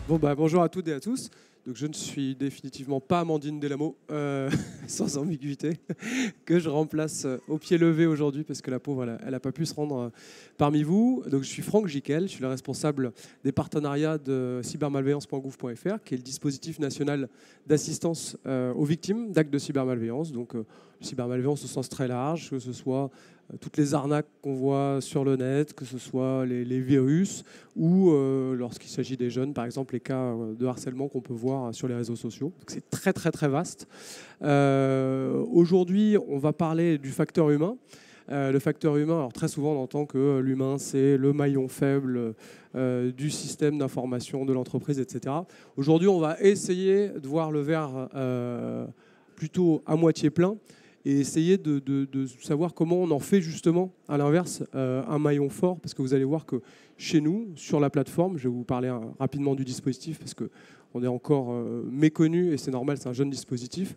Bon, bonjour à toutes et à tous. Donc, je ne suis définitivement pas Amandine Delamo, sans ambiguïté, que je remplace au pied levé aujourd'hui parce que la pauvre, elle n'a pas pu se rendre parmi vous. Donc, je suis Franck Giquel, je suis le responsable des partenariats de cybermalveillance.gouv.fr, qui est le dispositif national d'assistance aux victimes d'actes de cybermalveillance. Donc, cybermalveillance au sens très large, que ce soit toutes les arnaques qu'on voit sur le net, que ce soit les virus ou lorsqu'il s'agit des jeunes, par exemple les cas de harcèlement qu'on peut voir sur les réseaux sociaux. C'est très très très vaste. Aujourd'hui, on va parler du facteur humain. Le facteur humain, alors très souvent on entend que l'humain c'est le maillon faible du système d'information de l'entreprise, etc. Aujourd'hui, on va essayer de voir le verre plutôt à moitié plein et essayer de savoir comment on en fait justement, à l'inverse, un maillon fort, parce que vous allez voir que chez nous, sur la plateforme, je vais vous parler rapidement du dispositif, parce qu'on est encore méconnu, et c'est normal, c'est un jeune dispositif.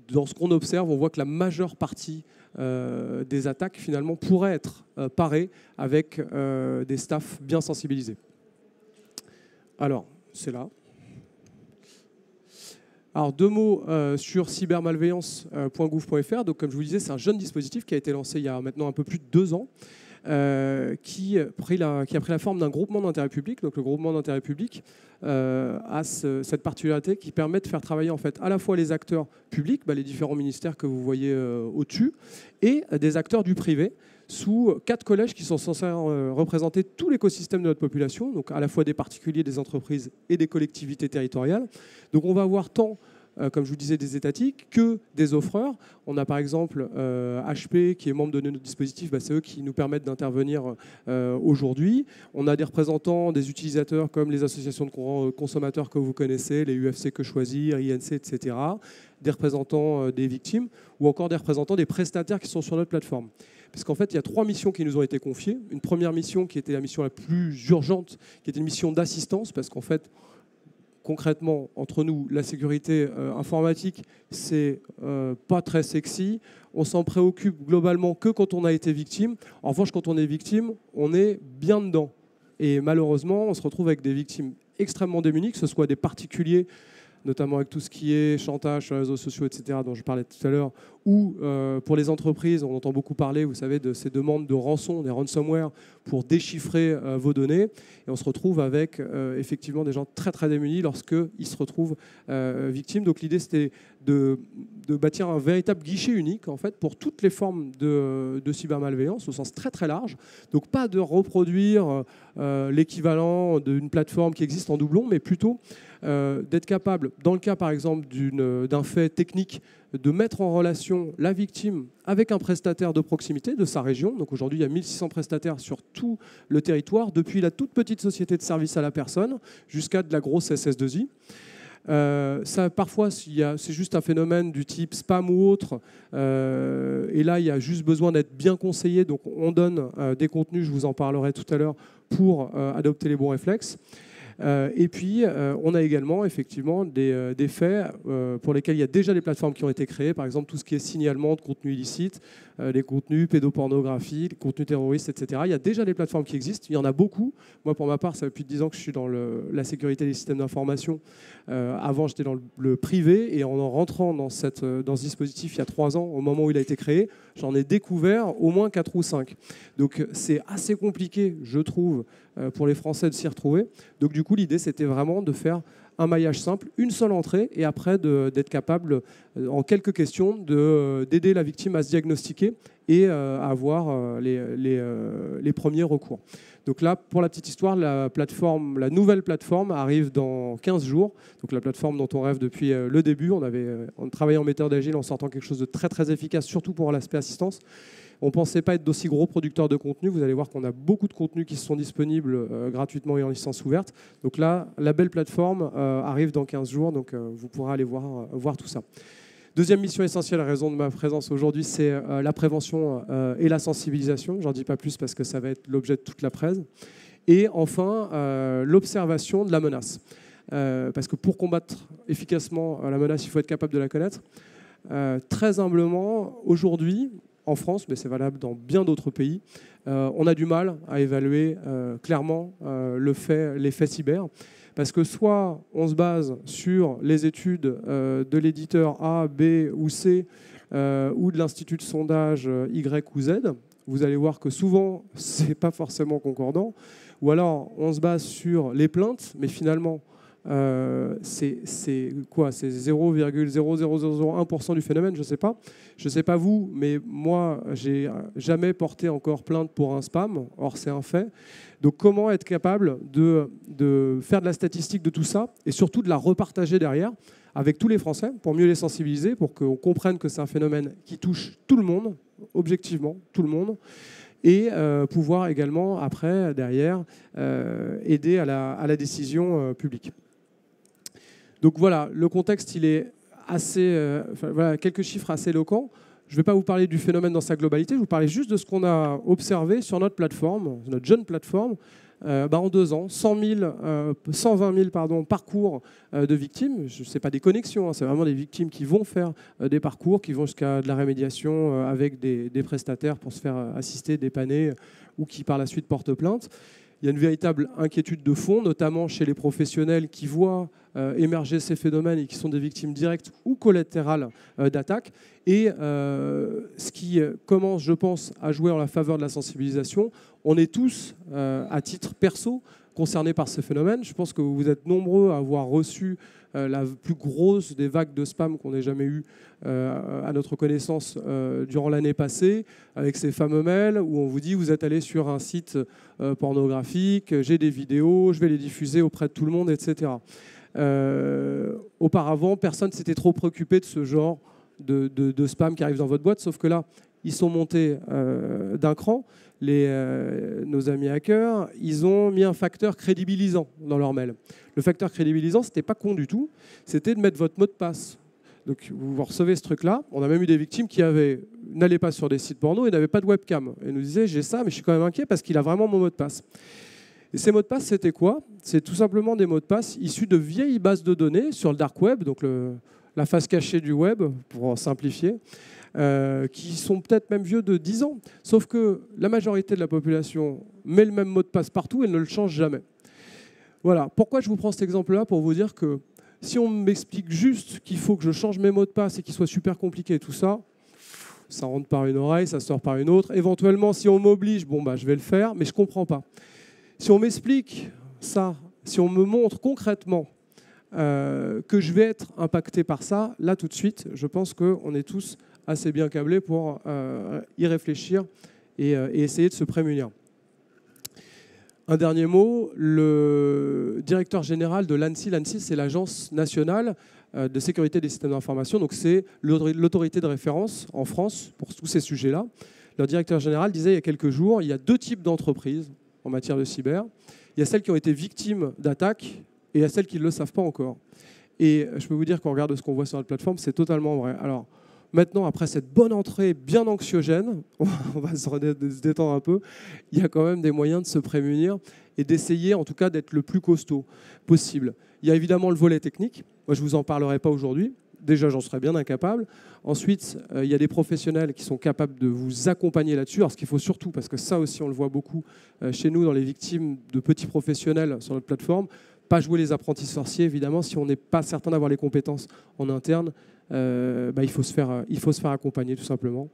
Dans ce qu'on observe, on voit que la majeure partie des attaques, finalement, pourrait être parée avec des staffs bien sensibilisés. Alors, c'est là. Alors, deux mots sur cybermalveillance.gouv.fr. Donc, comme je vous disais, c'est un jeune dispositif qui a été lancé il y a maintenant un peu plus de 2 ans, qui a pris la forme d'un groupement d'intérêt public. Donc, le groupement d'intérêt public a cette particularité qui permet de faire travailler en fait à la fois les acteurs publics, les différents ministères que vous voyez au-dessus, et des acteurs du privé, sous 4 collèges qui sont censés représenter tout l'écosystème de notre population, donc à la fois des particuliers, des entreprises et des collectivités territoriales. Donc on va avoir tant, comme je vous disais, des étatiques que des offreurs. On a par exemple HP qui est membre de notre dispositif, c'est eux qui nous permettent d'intervenir aujourd'hui. On a des représentants des utilisateurs comme les associations de consommateurs que vous connaissez, les UFC Que Choisir, INC, etc. Des représentants des victimes ou encore des représentants des prestataires qui sont sur notre plateforme. Parce qu'en fait, il y a 3 missions qui nous ont été confiées. Une première mission qui était la mission la plus urgente, qui était une mission d'assistance, parce qu'en fait, concrètement, entre nous, la sécurité informatique, c'est pas très sexy. On s'en préoccupe globalement que quand on a été victime. En revanche, quand on est victime, on est bien dedans. Et malheureusement, on se retrouve avec des victimes extrêmement démunies, que ce soit des particuliers, notamment avec tout ce qui est chantage sur les réseaux sociaux, etc., dont je parlais tout à l'heure, ou pour les entreprises, on entend beaucoup parler, vous savez, de ces demandes de rançon, des ransomware, pour déchiffrer vos données. Et on se retrouve avec effectivement des gens très très démunis lorsqu'ils se retrouvent victimes. Donc l'idée, c'était de bâtir un véritable guichet unique en fait, pour toutes les formes de cybermalveillance, au sens très très large. Donc pas de reproduire l'équivalent d'une plateforme qui existe en doublon, mais plutôt d'être capable, dans le cas par exemple d'un fait technique, de mettre en relation la victime avec un prestataire de proximité de sa région. Donc aujourd'hui, il y a 1600 prestataires sur tout le territoire, depuis la toute petite société de service à la personne jusqu'à de la grosse SS2I. Ça, parfois, c'est juste un phénomène du type spam ou autre. Et là, il y a juste besoin d'être bien conseillé. Donc on donne des contenus, je vous en parlerai tout à l'heure, pour adopter les bons réflexes. Et puis, on a également effectivement des faits pour lesquels il y a déjà des plateformes qui ont été créées, par exemple tout ce qui est signalement de contenus illicites, les contenus pédopornographie, les contenus terroristes, etc. Il y a déjà des plateformes qui existent, il y en a beaucoup. Moi, pour ma part, ça fait plus de 10 ans que je suis dans la sécurité des systèmes d'information. Avant, j'étais dans le privé, et en rentrant dans ce dispositif il y a 3 ans, au moment où il a été créé, j'en ai découvert au moins 4 ou 5. Donc, c'est assez compliqué, je trouve, pour les Français de s'y retrouver. Donc du coup, l'idée, c'était vraiment de faire un maillage simple, une seule entrée, et après d'être capable, en quelques questions, d'aider la victime à se diagnostiquer et à avoir les premiers recours. Donc là, pour la petite histoire, la nouvelle plateforme arrive dans 15 jours. Donc la plateforme dont on rêve depuis le début. On travaillait en méthode agile en sortant quelque chose de très très efficace, surtout pour l'aspect assistance. On ne pensait pas être d'aussi gros producteurs de contenu. Vous allez voir qu'on a beaucoup de contenus qui sont disponibles gratuitement et en licence ouverte. Donc là, la belle plateforme arrive dans 15 jours, donc vous pourrez aller voir tout ça. Deuxième mission essentielle, la raison de ma présence aujourd'hui, c'est la prévention et la sensibilisation. J'en dis pas plus parce que ça va être l'objet de toute la presse. Et enfin, l'observation de la menace. Parce que pour combattre efficacement la menace, il faut être capable de la connaître. Très humblement, aujourd'hui, en France, mais c'est valable dans bien d'autres pays, on a du mal à évaluer clairement les faits cyber. Parce que soit on se base sur les études de l'éditeur A, B ou C, ou de l'institut de sondage Y ou Z, vous allez voir que souvent, ce n'est pas forcément concordant. Ou alors, on se base sur les plaintes, mais finalement, c'est quoi? C'est 0,00001% du phénomène, je ne sais pas. Je ne sais pas vous, mais moi, j'ai jamais porté encore plainte pour un spam. Or, c'est un fait. Donc, comment être capable de faire de la statistique de tout ça et surtout de la repartager derrière avec tous les Français pour mieux les sensibiliser, pour qu'on comprenne que c'est un phénomène qui touche tout le monde, objectivement, tout le monde, et pouvoir également, après, derrière, aider à la décision publique. Donc voilà, le contexte, il est assez... voilà, quelques chiffres assez éloquents. Je ne vais pas vous parler du phénomène dans sa globalité, je vais vous parler juste de ce qu'on a observé sur notre plateforme, notre jeune plateforme. En 2 ans, 120 000 parcours de victimes. Ce n'est pas des connexions, hein, c'est vraiment des victimes qui vont faire des parcours, qui vont jusqu'à de la rémédiation avec des prestataires pour se faire assister, dépanner, ou qui par la suite portent plainte. Il y a une véritable inquiétude de fond, notamment chez les professionnels qui voient émerger ces phénomènes et qui sont des victimes directes ou collatérales d'attaques. Et ce qui commence, je pense, à jouer en la faveur de la sensibilisation, on est tous, à titre perso, concernés par ce phénomène. Je pense que vous êtes nombreux à avoir reçu la plus grosse des vagues de spam qu'on ait jamais eues à notre connaissance durant l'année passée, avec ces fameux mails où on vous dit vous êtes allé sur un site pornographique, j'ai des vidéos, je vais les diffuser auprès de tout le monde, etc. Auparavant, personne ne s'était trop préoccupé de ce genre de spam qui arrive dans votre boîte, sauf que là, ils sont montés d'un cran. Nos amis hackers, ils ont mis un facteur crédibilisant dans leur mail. Le facteur crédibilisant, c'était pas con du tout, c'était de mettre votre mot de passe. Donc vous recevez ce truc-là. On a même eu des victimes qui n'allaient pas sur des sites porno et n'avaient pas de webcam. Et nous disaient, j'ai ça, mais je suis quand même inquiet parce qu'il a vraiment mon mot de passe. Et ces mots de passe, c'était quoi? C'est tout simplement des mots de passe issus de vieilles bases de données sur le dark web, donc la face cachée du web, pour simplifier, qui sont peut-être même vieux de 10 ans. Sauf que la majorité de la population met le même mot de passe partout et ne le change jamais. Voilà. Pourquoi je vous prends cet exemple-là? Pour vous dire que si on m'explique juste qu'il faut que je change mes mots de passe et qu'ils soient super compliqués, tout ça, ça rentre par une oreille, ça sort par une autre. Éventuellement, si on m'oblige, je vais le faire, mais je ne comprends pas. Si on m'explique ça, si on me montre concrètement que je vais être impacté par ça, là tout de suite, je pense qu'on est tous assez bien câblés pour y réfléchir et essayer de se prémunir. Un dernier mot, le directeur général de l'ANSSI, l'ANSSI c'est l'Agence nationale de sécurité des systèmes d'information, donc c'est l'autorité de référence en France pour tous ces sujets-là. Le directeur général disait il y a quelques jours, il y a 2 types d'entreprises en matière de cyber. Il y a celles qui ont été victimes d'attaques et il y a celles qui ne le savent pas encore. Et je peux vous dire qu'on regarde ce qu'on voit sur notre plateforme, c'est totalement vrai. Alors maintenant, après cette bonne entrée bien anxiogène, on va se détendre un peu, il y a quand même des moyens de se prémunir et d'essayer en tout cas d'être le plus costaud possible. Il y a évidemment le volet technique. Moi, je ne vous en parlerai pas aujourd'hui. Déjà, j'en serais bien incapable. Ensuite, il y a des professionnels qui sont capables de vous accompagner là-dessus. Alors, ce qu'il faut surtout, parce que ça aussi, on le voit beaucoup chez nous, dans les victimes de petits professionnels sur notre plateforme, pas jouer les apprentis sorciers, évidemment. Si on n'est pas certain d'avoir les compétences en interne, il faut se faire accompagner, tout simplement.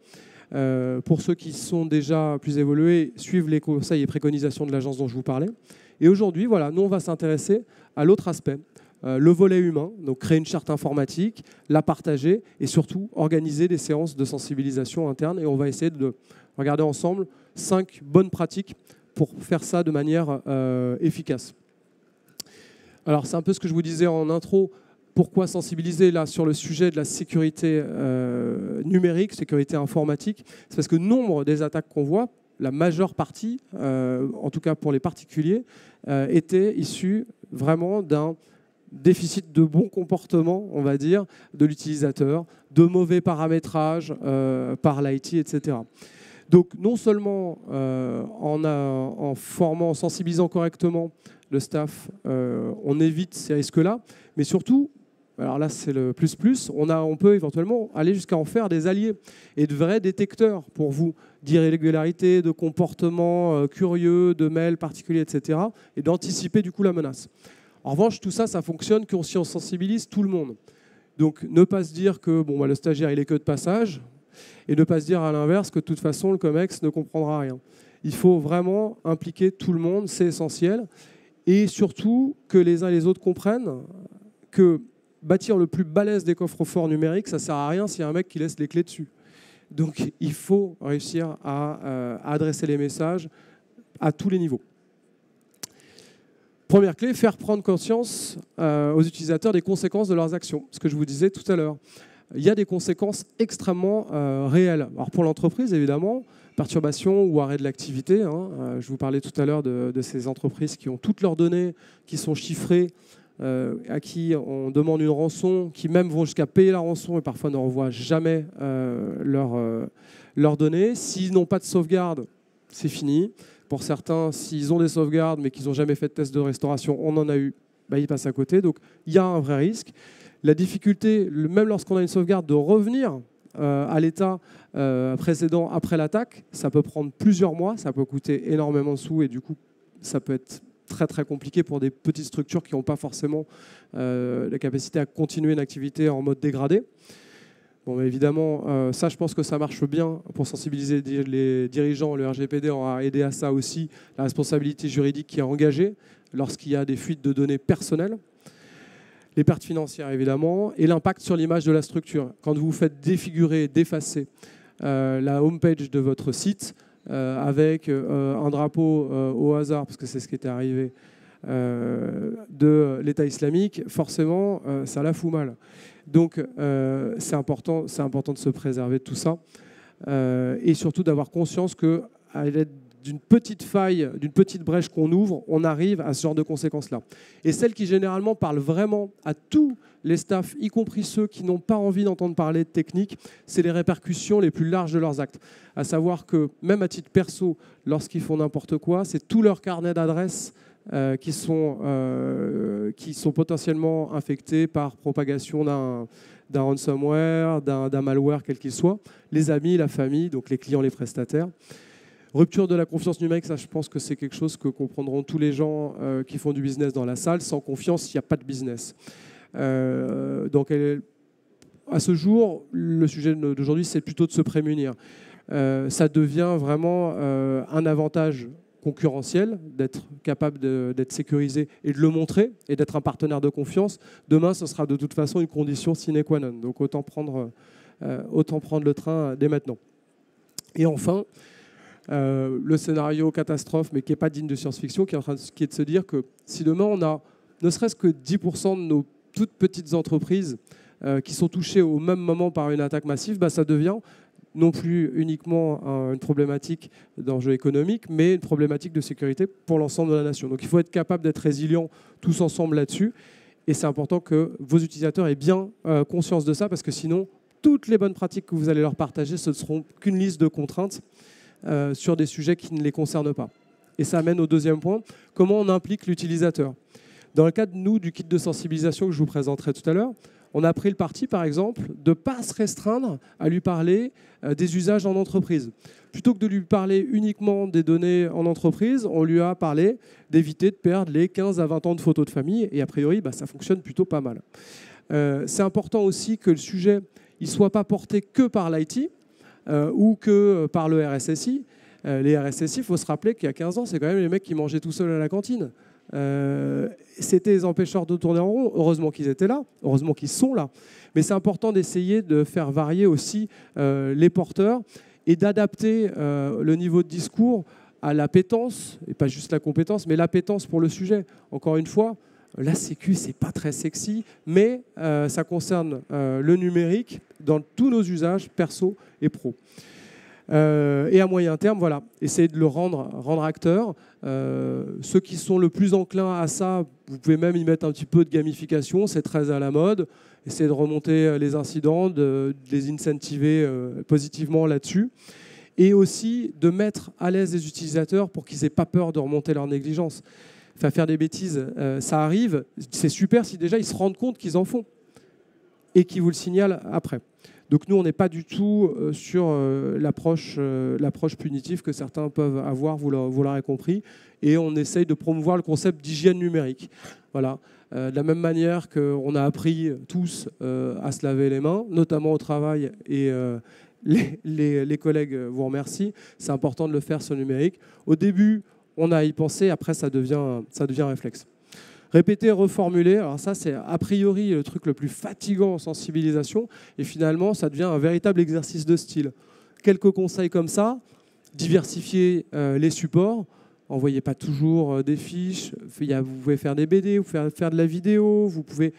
Pour ceux qui sont déjà plus évolués, suivent les conseils et préconisations de l'agence dont je vous parlais. Et aujourd'hui, voilà, nous, on va s'intéresser à l'autre aspect. Le volet humain, donc créer une charte informatique, la partager et surtout organiser des séances de sensibilisation interne. Et on va essayer de regarder ensemble 5 bonnes pratiques pour faire ça de manière efficace. Alors c'est un peu ce que je vous disais en intro. Pourquoi sensibiliser là sur le sujet de la sécurité numérique, sécurité informatique? C'est parce que nombre des attaques qu'on voit, la majeure partie, en tout cas pour les particuliers, étaient issues vraiment d'un déficit de bon comportement, on va dire, de l'utilisateur, de mauvais paramétrage par l'IT, etc. Donc non seulement en formant, en sensibilisant correctement le staff, on évite ces risques-là, mais surtout, alors là c'est le plus, on peut éventuellement aller jusqu'à en faire des alliés et de vrais détecteurs pour vous d'irrégularités, de comportements curieux, de mails particuliers, etc. et d'anticiper du coup la menace. En revanche, tout ça, ça fonctionne si on sensibilise tout le monde. Donc, ne pas se dire que bon, bah, le stagiaire, il est que de passage, et ne pas se dire à l'inverse que de toute façon, le COMEX ne comprendra rien. Il faut vraiment impliquer tout le monde, c'est essentiel. Et surtout, que les uns et les autres comprennent que bâtir le plus balèze des coffres-forts numériques, ça ne sert à rien s'il y a un mec qui laisse les clés dessus. Donc, il faut réussir à adresser les messages à tous les niveaux. Première clé, faire prendre conscience aux utilisateurs des conséquences de leurs actions. Ce que je vous disais tout à l'heure. Il y a des conséquences extrêmement réelles. Alors pour l'entreprise, évidemment, perturbation ou arrêt de l'activité. Je vous parlais tout à l'heure de ces entreprises qui ont toutes leurs données, qui sont chiffrées, à qui on demande une rançon, qui même vont jusqu'à payer la rançon et parfois ne revoient jamais leurs données. S'ils n'ont pas de sauvegarde, c'est fini. Pour certains, s'ils ont des sauvegardes mais qu'ils n'ont jamais fait de test de restauration, on en a eu, ils passent à côté. Donc il y a un vrai risque. La difficulté, même lorsqu'on a une sauvegarde, de revenir à l'état précédent après l'attaque, ça peut prendre plusieurs mois, ça peut coûter énormément de sous et du coup, ça peut être très très compliqué pour des petites structures qui n'ont pas forcément la capacité à continuer une activité en mode dégradé. Bon, évidemment, ça, je pense que ça marche bien pour sensibiliser les dirigeants. Le RGPD aura aidé à ça aussi, la responsabilité juridique qui est engagée lorsqu'il y a des fuites de données personnelles. Les pertes financières, évidemment, et l'impact sur l'image de la structure. Quand vous faites défigurer, défacer la homepage de votre site avec un drapeau au hasard, parce que c'est ce qui était arrivé, de l'État islamique, forcément, ça la fout mal. Donc, c'est important de se préserver de tout ça et surtout d'avoir conscience qu'à l'aide d'une petite faille, d'une petite brèche qu'on ouvre, on arrive à ce genre de conséquences-là. Et celle qui généralement parle vraiment à tous les staffs, y compris ceux qui n'ont pas envie d'entendre parler de technique, c'est les répercussions les plus larges de leurs actes. À savoir que même à titre perso, lorsqu'ils font n'importe quoi, c'est tout leur carnet d'adresses qui sont potentiellement infectés par propagation d'un ransomware, d'un malware quel qu'il soit, les amis, la famille, donc les clients, les prestataires. Rupture de la confiance numérique, ça je pense que c'est quelque chose que comprendront tous les gens qui font du business dans la salle. Sans confiance, il n'y a pas de business. Donc à ce jour, le sujet d'aujourd'hui, c'est plutôt de se prémunir. Ça devient vraiment un avantage concurrentiel, d'être capable d'être sécurisé et de le montrer, et d'être un partenaire de confiance. Demain, ce sera de toute façon une condition sine qua non. Donc autant prendre le train dès maintenant. Et enfin, le scénario catastrophe, mais qui n'est pas digne de science-fiction, qui est de se dire que si demain on a ne serait-ce que 10% de nos toutes petites entreprises qui sont touchées au même moment par une attaque massive, ça devient non plus uniquement une problématique d'enjeu économique, mais une problématique de sécurité pour l'ensemble de la nation. Donc il faut être capable d'être résilient tous ensemble là-dessus, et c'est important que vos utilisateurs aient bien conscience de ça, parce que sinon, toutes les bonnes pratiques que vous allez leur partager, ce ne seront qu'une liste de contraintes sur des sujets qui ne les concernent pas. Et ça amène au deuxième point, comment on implique l'utilisateur. Dans le cadre, du kit de sensibilisation que je vous présenterai tout à l'heure, on a pris le parti, par exemple, de ne pas se restreindre à lui parler des usages en entreprise. Plutôt que de lui parler uniquement des données en entreprise, on lui a parlé d'éviter de perdre les 15 à 20 ans de photos de famille, et a priori, ça fonctionne plutôt pas mal. C'est important aussi que le sujet ne soit pas porté que par l'IT ou que par le RSSI. Les RSSI, il faut se rappeler qu'il y a 15 ans, c'est quand même les mecs qui mangeaient tout seuls à la cantine. C'était les empêcheurs de tourner en rond. Heureusement qu'ils étaient là, heureusement qu'ils sont là. Mais c'est important d'essayer de faire varier aussi les porteurs et d'adapter le niveau de discours à l'appétence, et pas juste la compétence, mais l'appétence pour le sujet. Encore une fois, la sécu, c'est pas très sexy, mais ça concerne le numérique dans tous nos usages perso et pro. Et à moyen terme, voilà, essayer de le rendre acteur. Ceux qui sont le plus enclins à ça, vous pouvez même y mettre un petit peu de gamification, c'est très à la mode. Essayer de remonter les incidents, de les incentiver positivement là-dessus. Et aussi de mettre à l'aise les utilisateurs pour qu'ils n'aient pas peur de remonter leur négligence. Enfin, faire des bêtises, ça arrive. C'est super si déjà ils se rendent compte qu'ils en font et qu'ils vous le signalent après. Donc nous, on n'est pas du tout sur l'approche punitive que certains peuvent avoir, vous l'aurez compris, et on essaye de promouvoir le concept d'hygiène numérique. Voilà. De la même manière qu'on a appris tous à se laver les mains, notamment au travail, et les collègues vous remercient, c'est important de le faire sur le numérique. Au début, on a à y penser, après ça devient un réflexe. Répéter, reformuler, alors ça c'est a priori le truc le plus fatigant en sensibilisation, et finalement ça devient un véritable exercice de style. Quelques conseils comme ça, diversifier les supports, envoyez pas toujours des fiches, vous pouvez faire des BD, vous pouvez faire de la vidéo, vous pouvez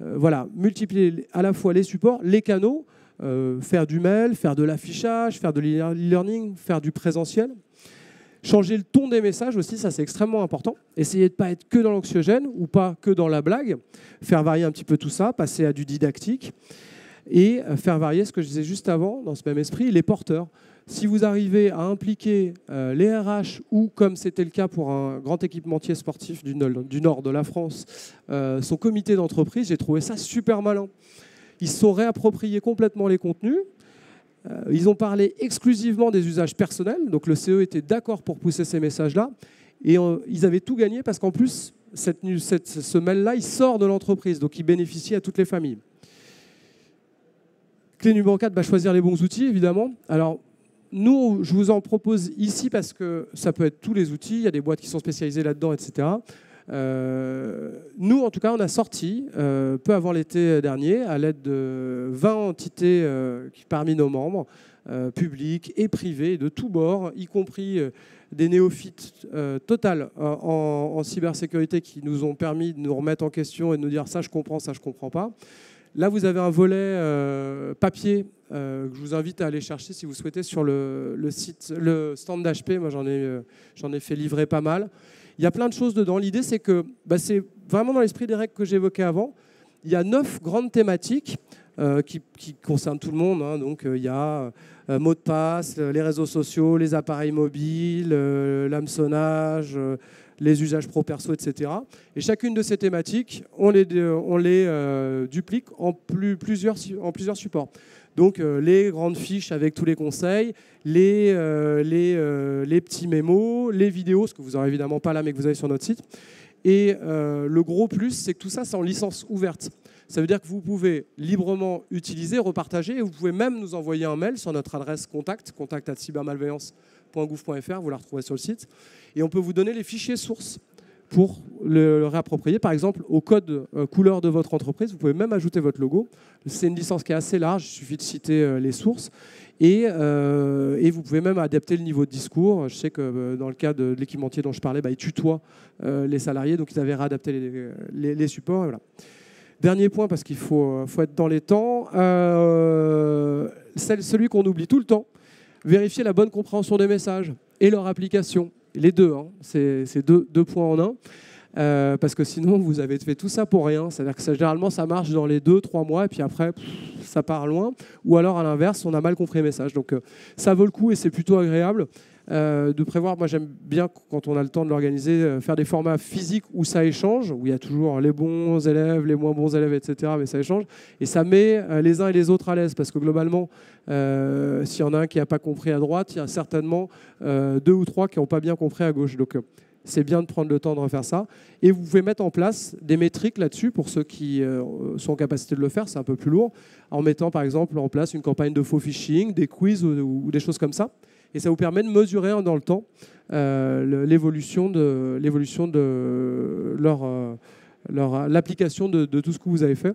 voilà, multiplier à la fois les supports, les canaux, faire du mail, faire de l'affichage, faire de l'e-learning, faire du présentiel. Changer le ton des messages aussi, ça c'est extrêmement important. Essayez de ne pas être que dans l'anxiogène ou pas que dans la blague. Faire varier un petit peu tout ça, passer à du didactique et faire varier ce que je disais juste avant, dans ce même esprit, les porteurs. Si vous arrivez à impliquer les RH ou, comme c'était le cas pour un grand équipementier sportif du nord de la France, son comité d'entreprise, j'ai trouvé ça super malin. Ils se sont réappropriés complètement les contenus. Ils ont parlé exclusivement des usages personnels, donc le CE était d'accord pour pousser ces messages-là, et ils avaient tout gagné parce qu'en plus, ce mail-là, il sort de l'entreprise, donc il bénéficie à toutes les familles. Clé numéro 4, choisir les bons outils, évidemment. Alors, nous, je vous en propose ici parce que ça peut être tous les outils, il y a des boîtes qui sont spécialisées là-dedans, etc. Nous, en tout cas, on a sorti, peu avant l'été dernier, à l'aide de 20 entités parmi nos membres, publics et privés, de tous bords, y compris des néophytes total en cybersécurité qui nous ont permis de nous remettre en question et de nous dire ça je comprends pas. Là, vous avez un volet papier que je vous invite à aller chercher si vous souhaitez sur le site, le stand d'HP. Moi, j'en ai fait livrer pas mal. Il y a plein de choses dedans. L'idée, c'est que c'est vraiment dans l'esprit des règles que j'évoquais avant. Il y a 9 grandes thématiques qui concernent tout le monde. Hein. Donc, il y a mots de passe, les réseaux sociaux, les appareils mobiles, l'hameçonnage, les usages pro-perso, etc. Et chacune de ces thématiques, on les duplique en plusieurs supports. Donc, les grandes fiches avec tous les conseils, les petits mémos, les vidéos, ce que vous n'aurez évidemment pas là, mais que vous avez sur notre site. Et le gros plus, c'est que tout ça, c'est en licence ouverte. Ça veut dire que vous pouvez librement utiliser, repartager, et vous pouvez même nous envoyer un mail sur notre adresse contact@cybermalveillance.gouv.fr, vous la retrouvez sur le site, et on peut vous donner les fichiers sources pour le réapproprier. Par exemple, au code couleur de votre entreprise, vous pouvez même ajouter votre logo. C'est une licence qui est assez large, il suffit de citer les sources. Et vous pouvez même adapter le niveau de discours. Je sais que dans le cas de l'équipementier dont je parlais, il tutoie les salariés, donc ils avaient réadapté les supports. Et voilà. Dernier point, parce qu'il faut être dans les temps, celui qu'on oublie tout le temps, vérifier la bonne compréhension des messages et leur application. Les deux, hein. C'est deux points en un. Parce que sinon, vous avez fait tout ça pour rien. C'est-à-dire que généralement, ça marche dans les 2-3 mois, et puis après, ça part loin. Ou alors, à l'inverse, on a mal compris les messages. Donc, ça vaut le coup, et c'est plutôt agréable de prévoir. Moi, j'aime bien, quand on a le temps de l'organiser, faire des formats physiques où ça échange, où il y a toujours les bons élèves, les moins bons élèves, etc. Mais ça échange. Et ça met les uns et les autres à l'aise. Parce que globalement, s'il y en a un qui n'a pas compris à droite, il y a certainement 2 ou 3 qui n'ont pas bien compris à gauche. Donc, c'est bien de prendre le temps de refaire ça. Et vous pouvez mettre en place des métriques là-dessus pour ceux qui sont en capacité de le faire. C'est un peu plus lourd. En mettant, par exemple, en place une campagne de faux phishing, des quiz ou des choses comme ça. Et ça vous permet de mesurer dans le temps l'évolution de l'application de tout ce que vous avez fait.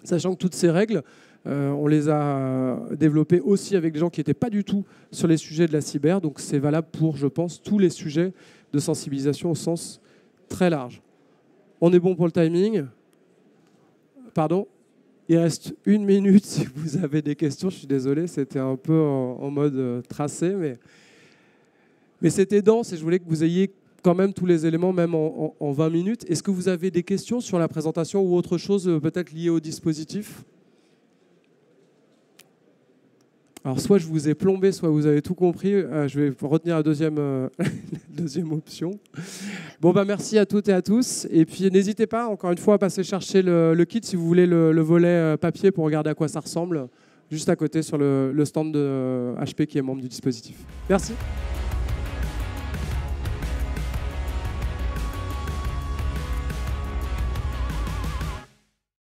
Sachant que toutes ces règles, on les a développées aussi avec des gens qui n'étaient pas du tout sur les sujets de la cyber. Donc c'est valable pour, je pense, tous les sujets de sensibilisation au sens très large. On est bon pour le timing. Pardon ? Il reste 1 minute si vous avez des questions. Je suis désolé, c'était un peu en mode tracé, mais c'était dense et je voulais que vous ayez quand même tous les éléments, même en 20 minutes. Est-ce que vous avez des questions sur la présentation ou autre chose peut-être liée au dispositif ? Alors, soit je vous ai plombé, soit vous avez tout compris. Je vais retenir la deuxième option. Bon, merci à toutes et à tous. Et puis, n'hésitez pas, encore une fois, à passer chercher le kit si vous voulez le volet papier pour regarder à quoi ça ressemble. juste à côté sur le stand de HP qui est membre du dispositif. Merci.